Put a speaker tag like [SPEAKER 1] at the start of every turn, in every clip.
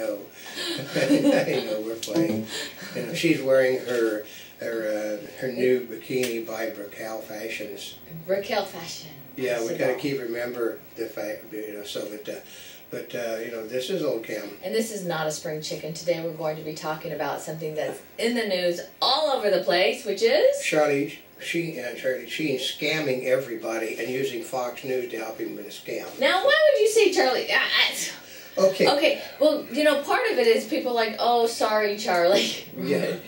[SPEAKER 1] know, I know we're playing. You know, she's wearing her new bikini by Raquel Fashions.
[SPEAKER 2] Raquel Fashion.
[SPEAKER 1] Yeah, we got to keep remember the fact, you know. So, but you know, this is Oldecam.
[SPEAKER 2] And this is not a spring chicken. Today we're going to be talking about something that's in the news all over the place, which is
[SPEAKER 1] Charlie Sheen scamming everybody and using Fox News to help him with a scam.
[SPEAKER 2] Now, why would you say Charlie?
[SPEAKER 1] Okay.
[SPEAKER 2] Okay. Well, you know, part of it is people like, oh, sorry, Charlie.
[SPEAKER 1] Yeah.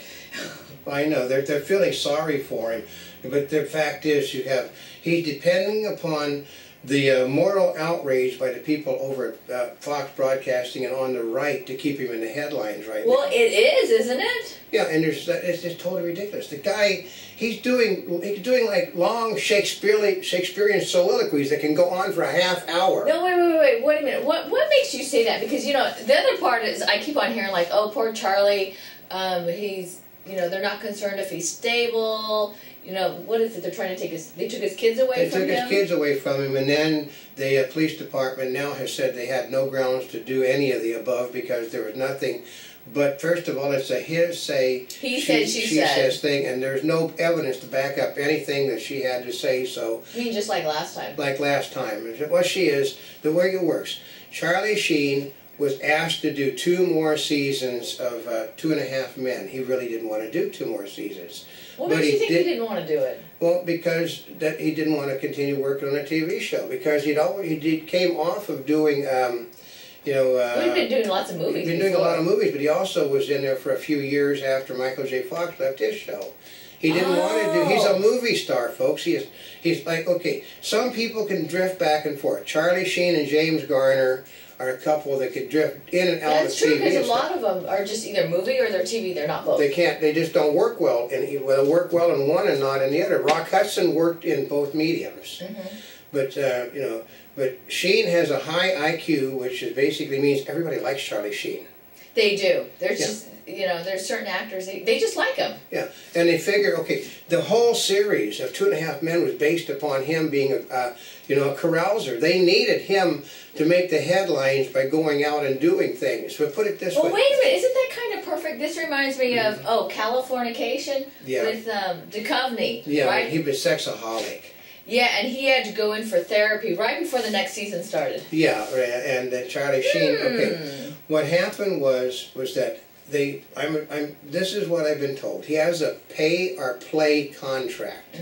[SPEAKER 1] I know they're feeling sorry for him, but the fact is, he's depending upon the moral outrage by the people over at Fox Broadcasting and on the right to keep him in the headlines right now.
[SPEAKER 2] Well, it is, isn't it?
[SPEAKER 1] Yeah, and it's just totally ridiculous. The guy, he's doing like long Shakespearean soliloquies that can go on for a half hour.
[SPEAKER 2] No, wait a minute. What makes you say that? Because, you know, the other part is I keep on hearing like, oh, poor Charlie, he's, you know, they're not concerned if he's stable. You know, what is it? They're trying to they took his kids away from him?
[SPEAKER 1] They took his kids away from him, and then the police department now has said they had no grounds to do any of the above because there was nothing. But first of all, it's a hearsay,
[SPEAKER 2] he said, she
[SPEAKER 1] says thing, and there's no evidence to back up anything that she had to say, so...
[SPEAKER 2] You mean just like last time?
[SPEAKER 1] Like last time. What she is, the way it works, Charlie Sheen was asked to do 2 more seasons of 2.5 Men. He really didn't want to do 2 more seasons.
[SPEAKER 2] What makes you think he didn't want to do it?
[SPEAKER 1] Well, because he didn't want to continue working on a TV show. Because he came off of doing, you know...
[SPEAKER 2] He'd been doing lots of movies.
[SPEAKER 1] He'd been doing a lot of movies, but he also was in there for a few years after Michael J. Fox left his show. He didn't want to do... He's a movie star, folks. He's like, okay, some people can drift back and forth. Charlie Sheen and James Garner are a couple that could drift in and out of TV.
[SPEAKER 2] That's true, because a lot of them are just either movie or they're TV. They're not both.
[SPEAKER 1] They can't. They just don't work well. And they'll work well in one and not in the other. Rock Hudson worked in both mediums, but you know, but Sheen has a high IQ, which basically means everybody likes Charlie Sheen. They do.
[SPEAKER 2] There's just, you know, there's certain actors, they just like him.
[SPEAKER 1] Yeah, and they figure, okay, the whole series of 2.5 Men was based upon him being you know, a carouser. They needed him to make the headlines by going out and doing things. But put it this way.
[SPEAKER 2] Well, wait a minute, isn't that kind of perfect? This reminds me of, Californication with Duchovny,
[SPEAKER 1] yeah,
[SPEAKER 2] right?
[SPEAKER 1] He was sexaholic.
[SPEAKER 2] Yeah, and he had to go in for therapy right before the next season started.
[SPEAKER 1] Yeah, and Charlie Sheen. Okay, what happened was that this is what I've been told. He has a pay or play contract,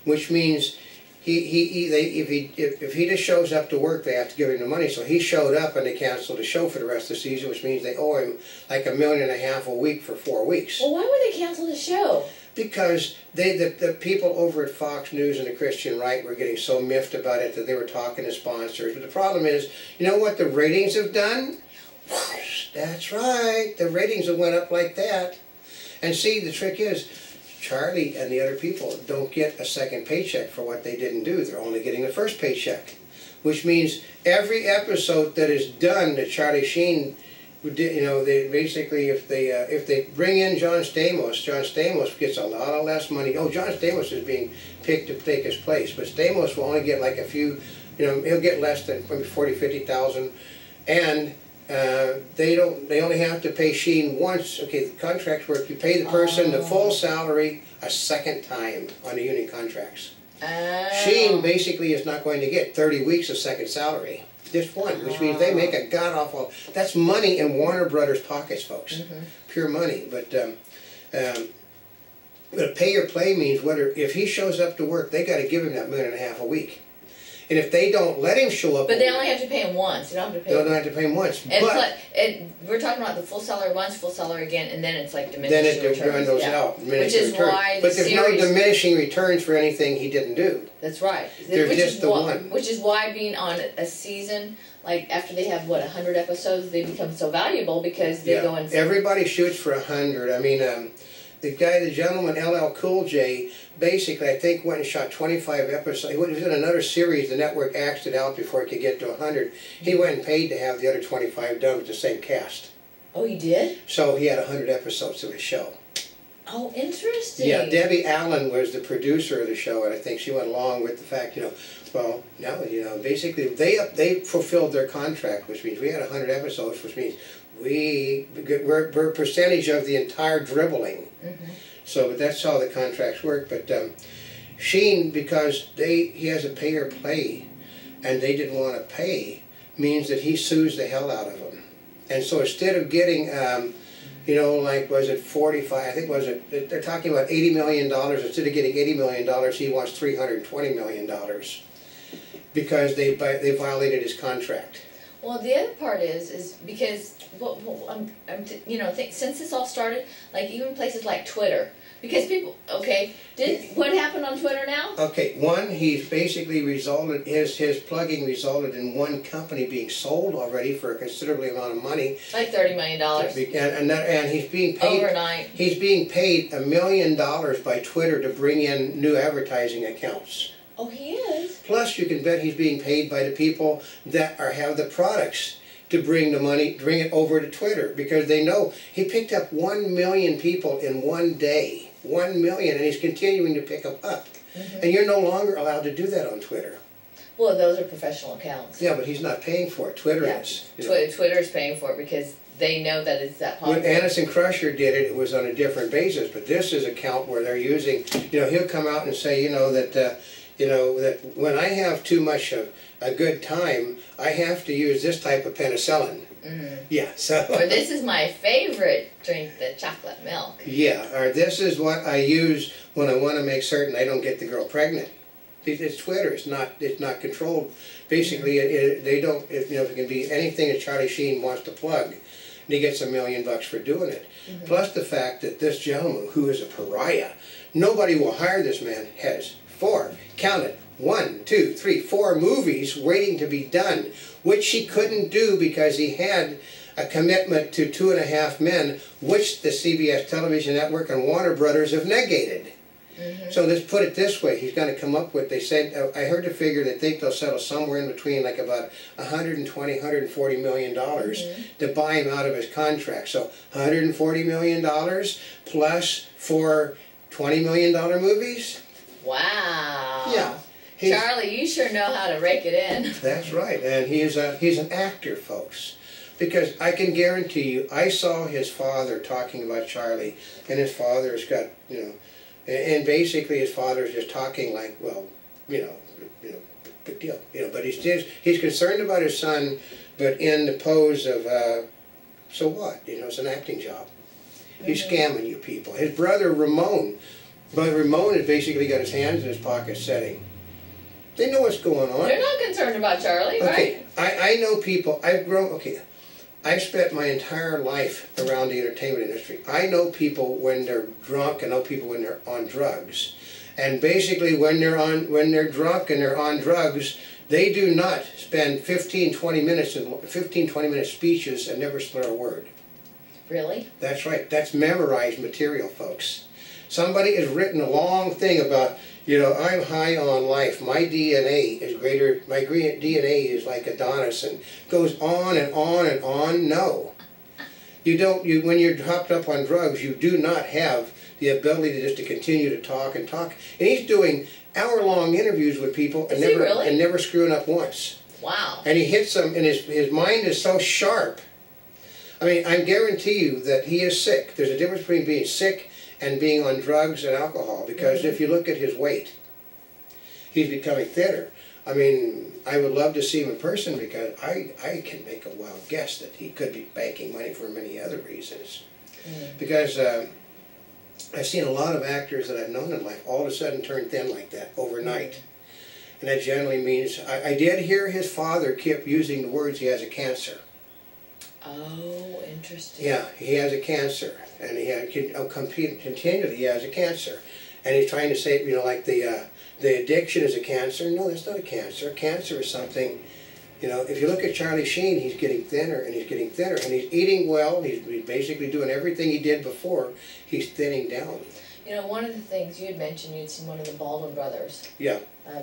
[SPEAKER 1] which means if he just shows up to work, they have to give him the money. So he showed up and they canceled the show for the rest of the season, which means they owe him like $1.5 million a week for 4 weeks.
[SPEAKER 2] Well, why would they cancel the show?
[SPEAKER 1] Because the people over at Fox News and the Christian right were getting so miffed about it that they were talking to sponsors. But the problem is, you know what the ratings have done? That's right. The ratings have went up like that. And see, the trick is, Charlie and the other people don't get a second paycheck for what they didn't do. They're only getting the first paycheck. Which means every episode that is done that Charlie Sheen... You know, they basically, if they bring in John Stamos gets a lot less money. Oh, John Stamos is being picked to take his place, but Stamos will only get like a few, you know, he'll get less than maybe 40,000, 50,000, and they only have to pay Sheen once. Okay, the contracts work. You pay the person the full salary a second time on the union contracts. Sheen basically is not going to get 30 weeks of second salary. Just one, which means they make a god-awful... That's money in Warner Brothers' pockets, folks. Pure money. But pay or play means if he shows up to work, they got to give him that $1.5 million a week. And if they don't let him show up...
[SPEAKER 2] But they only have to pay him once. You don't have to pay him.
[SPEAKER 1] They don't have to pay him once.
[SPEAKER 2] And we're talking about the full salary once, full salary again, and then it's like diminishing returns.
[SPEAKER 1] Then it goes out.
[SPEAKER 2] Which is why
[SPEAKER 1] But there's no diminishing returns for anything he didn't do.
[SPEAKER 2] That's right.
[SPEAKER 1] There's just the one.
[SPEAKER 2] Which is why being on a season, like after they have, what, 100 episodes, they become so valuable because they go in...
[SPEAKER 1] Everybody shoots for 100. I mean... the gentleman, LL Cool J, basically, I think went and shot 25 episodes. He was in another series. The network axed it out before it could get to 100. He went and paid to have the other 25 done with the same cast.
[SPEAKER 2] Oh, he did?
[SPEAKER 1] So he had 100 episodes of his show.
[SPEAKER 2] Oh, interesting.
[SPEAKER 1] Yeah, Debbie Allen was the producer of the show, and I think she went along with the fact, you know, well, no, you know, basically they fulfilled their contract, which means we had 100 episodes, which means we're a percentage of the entire dribbling.
[SPEAKER 2] Mm-hmm.
[SPEAKER 1] So, but that's how the contracts work. But Sheen, because he has a pay or play, and they didn't want to pay, means that he sues the hell out of them. And so instead of getting, you know, like was it 45? I think they're talking about $80 million. Instead of getting $80 million, he wants $320 million because they violated his contract.
[SPEAKER 2] Well, the other part is because you know, since this all started, like even places like Twitter, because people, what happened on Twitter now? Okay,
[SPEAKER 1] one, he's basically resulted, his plugging resulted in one company being sold already for a considerable amount of money.
[SPEAKER 2] Like $30 million.
[SPEAKER 1] And he's being paid
[SPEAKER 2] overnight.
[SPEAKER 1] He's being paid $1 million by Twitter to bring in new advertising accounts.
[SPEAKER 2] Oh, he is?
[SPEAKER 1] Plus, you can bet he's being paid by the people that have the products to bring the money, bring it over to Twitter, because they know he picked up 1 million people in one day. 1 million, and he's continuing to pick them up. Mm-hmm. And you're no longer allowed to do that on Twitter.
[SPEAKER 2] Well, those are professional accounts.
[SPEAKER 1] Yeah, but he's not paying for it. Twitter is.
[SPEAKER 2] Twitter's paying for it because they know that it's that popular.
[SPEAKER 1] When Anderson Crusher did it, it was on a different basis, but this is an account where they're using, you know, he'll come out and say, you know, that when I have too much of a good time, I have to use this type of penicillin. Mm-hmm. Yeah, so.
[SPEAKER 2] Or this is my favorite drink, the chocolate milk.
[SPEAKER 1] Yeah, or this is what I use when I want to make certain I don't get the girl pregnant. It's Twitter. It's not controlled. Basically, they don't. You know, it can be anything that Charlie Sheen wants to plug, and he gets $1 million for doing it. Mm-hmm. Plus the fact that this gentleman, who is a pariah, nobody will hire this man, has 4, count it, 1, 2, 3, 4 movies waiting to be done, which he couldn't do because he had a commitment to 2.5 Men, which the CBS television network and Warner Brothers have negated. Mm-hmm. So let's put it this way, he's going to come up with, they said, I heard the figure, they think they'll settle somewhere in between like about $120, $140 million to buy him out of his contract. So $140 million plus 4 $20 million movies.
[SPEAKER 2] Wow.
[SPEAKER 1] Yeah.
[SPEAKER 2] Charlie, you sure know how to rake it in. That's
[SPEAKER 1] right, and he's an actor, folks. Because I can guarantee you, I saw his father talking about Charlie, and his father's got, you know, and basically his father's just talking like, well, you know, big deal, you know. But he's concerned about his son, but in the pose of, so what? You know, it's an acting job. He's scamming you people. His brother Ramon, but Ramon has basically got his hands in his pocket setting. They know what's going on.
[SPEAKER 2] They're not concerned about Charlie, right?
[SPEAKER 1] I know people, I've spent my entire life around the entertainment industry. I know people when they're drunk, I know people when they're on drugs. And basically when they're drunk and they're on drugs, they do not spend 15-20 minute speeches and never slur a word.
[SPEAKER 2] Really?
[SPEAKER 1] That's right. That's memorized material, folks. Somebody has written a long thing about, you know, I'm high on life. My DNA is greater. My DNA is like Adonis, and goes on and on and on. No, you don't. When you're hopped up on drugs, you do not have the ability to just continue to talk and talk. And he's doing hour-long interviews with people and never screwing up once.
[SPEAKER 2] Wow.
[SPEAKER 1] And he hits them, and his mind is so sharp. I mean, I guarantee you that he is sick. There's a difference between being sick and being on drugs and alcohol, because if you look at his weight, he's becoming thinner. I mean, I would love to see him in person, because I can make a wild guess that he could be banking money for many other reasons. Because I've seen a lot of actors that I've known in life all of a sudden turn thin like that overnight. And that generally means, I did hear his father kept using the words, he has a cancer.
[SPEAKER 2] Oh, interesting.
[SPEAKER 1] Yeah, he has a cancer, and continually he has a cancer, and he's trying to say, you know, like the addiction is a cancer. No, that's not a cancer. Cancer is something, you know. If you look at Charlie Sheen, he's getting thinner, and he's getting thinner, and he's eating well. He's basically doing everything he did before. He's thinning down.
[SPEAKER 2] You know, one of the things you had mentioned, you'd seen one of the Baldwin brothers.
[SPEAKER 1] Yeah.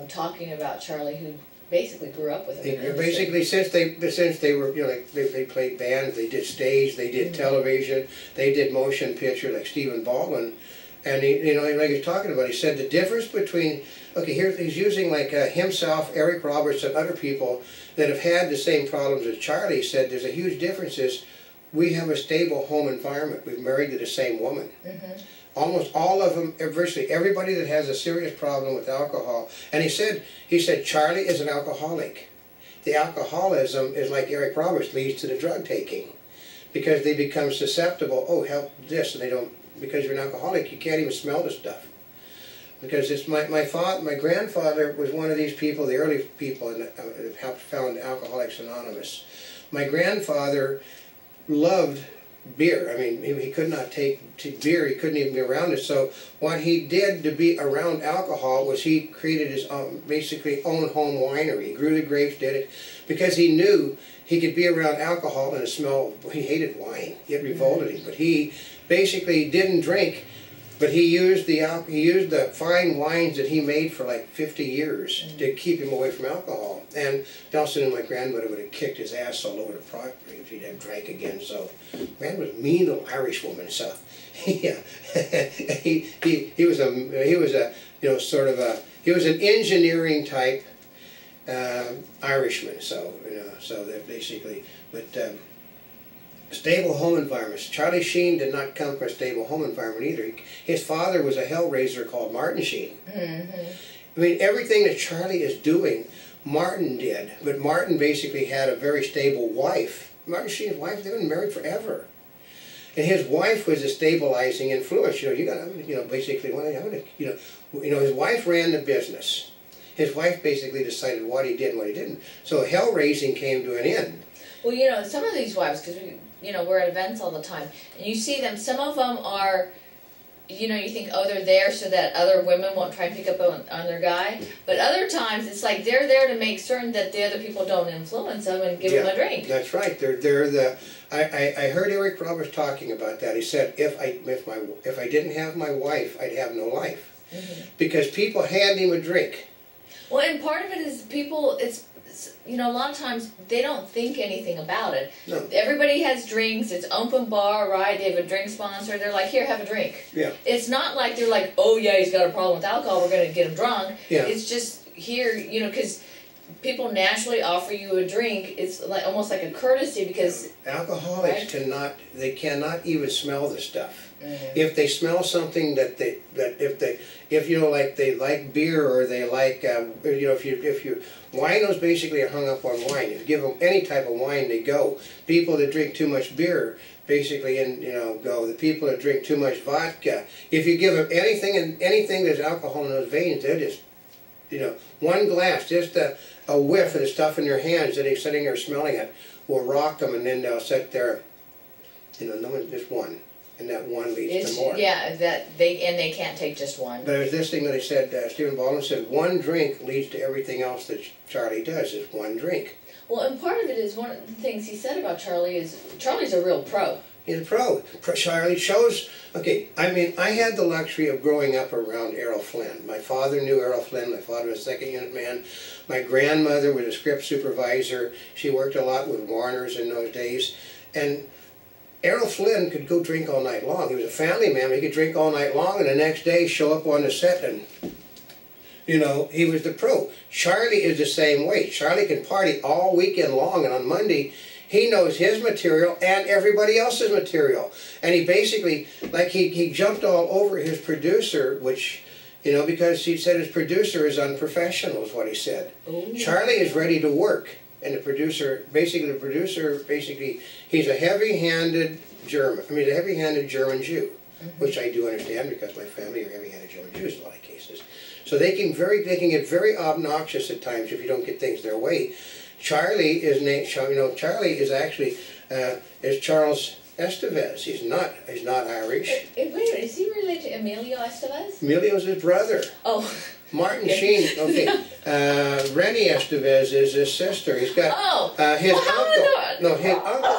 [SPEAKER 2] Talking about Charlie, who basically grew up with him.
[SPEAKER 1] Basically, since they were, you know, like they played bands, they did stage, they did television, they did motion picture, like Stephen Baldwin, and he, you know, like he's talking about, he said the difference between, okay, here he's using like himself, Eric Roberts, and other people that have had the same problems as Charlie. Said there's a huge difference is we have a stable home environment. We've married to the same woman.
[SPEAKER 2] Mm-hmm.
[SPEAKER 1] Almost all of them, virtually everybody that has a serious problem with alcohol. And he said, Charlie is an alcoholic. The alcoholism is like Eric Roberts, leads to the drug taking. Because they become susceptible, oh, help this, and they don't, because you're an alcoholic, you can't even smell the stuff. Because it's my grandfather was one of these people, the early people that helped found Alcoholics Anonymous. My grandfather loved beer. I mean, he could not take beer. He couldn't even be around it. So what he did to be around alcohol was he created his own, basically own home winery. He grew the grapes, did it, because he knew he could be around alcohol and the smell. He hated wine. It revolted him. But he basically didn't drink. But he used the fine wines that he made for like 50 years to keep him away from alcohol. And Nelson and my grandmother would have kicked his ass all over the property if he'd have drank again. So, man was a mean little Irish woman. So, yeah, he was an engineering type Irishman. So so that basically, but. Stable home environments. Charlie Sheen did not come from a stable home environment either. His father was a hellraiser called Martin Sheen. Mm-hmm. I mean, everything that Charlie is doing, Martin did. But Martin basically had a very stable wife. Martin Sheen's wife, they've been married forever. And his wife was a stabilizing influence. Basically, his wife ran the business. His wife basically decided what he did and what he didn't. So hellraising came to an end.
[SPEAKER 2] Well, some of these wives, because we're at events all the time, and you see them, some of them are, you think, oh, they're there so that other women won't try and pick up on their guy, but other times it's like they're there to make certain that the other people don't influence them and give them a drink.
[SPEAKER 1] That's right. I heard Eric Roberts talking about that. He said, if I didn't have my wife, I'd have no life. Mm-hmm. Because people hand him a drink.
[SPEAKER 2] Well, and part of it is people, a lot of times they don't think anything about it. No. Everybody has drinks. It's open bar, right? They have a drink sponsor. They're like, here, have a drink. Yeah. It's not like they're like, oh yeah, he's got a problem with alcohol. We're going to get him drunk. Yeah. It's just here, because people naturally offer you a drink. It's like almost like a courtesy because
[SPEAKER 1] alcoholics cannot even smell the stuff. Mm-hmm. If they smell something if they like beer or they like winos basically are hung up on wine. If you give them any type of wine, they go. People that drink too much beer basically go. The people that drink too much vodka, if you give them anything that's alcohol in those veins, they're just one glass, just a whiff of the stuff in their hands that they're sitting there smelling it will rock them, and then they'll sit there. Just one. And that one leads to more.
[SPEAKER 2] Yeah, they can't take just one.
[SPEAKER 1] But there's this thing that he said, Stephen Baldwin said, one drink leads to everything else that Charlie does, is one drink.
[SPEAKER 2] Well, and part of it is one of the things he said about Charlie is, Charlie's a real pro.
[SPEAKER 1] He's a pro. Charlie shows, I had the luxury of growing up around Errol Flynn. My father knew Errol Flynn. My father was a second unit man. My grandmother was a script supervisor. She worked a lot with Warners in those days. And Errol Flynn could go drink all night long. He was a family man, but he could drink all night long and the next day show up on the set and, he was the pro. Charlie is the same way. Charlie can party all weekend long, and on Monday, he knows his material and everybody else's material. And he basically, he jumped all over his producer, which, because he said his producer is unprofessional, is what he said. Ooh. Charlie is ready to work. And the producer, he's a heavy-handed German. He's a heavy-handed German Jew, which I do understand because my family are heavy-handed German Jews in a lot of cases. So they can get very obnoxious at times if you don't get things their way. Charlie is actually is Charles Estevez. He's not Irish.
[SPEAKER 2] Wait, is he related to Emilio Estevez?
[SPEAKER 1] Emilio's his brother.
[SPEAKER 2] Oh.
[SPEAKER 1] Martin Sheen, Rennie Estevez is his sister. He's got his uncle. No, his uncle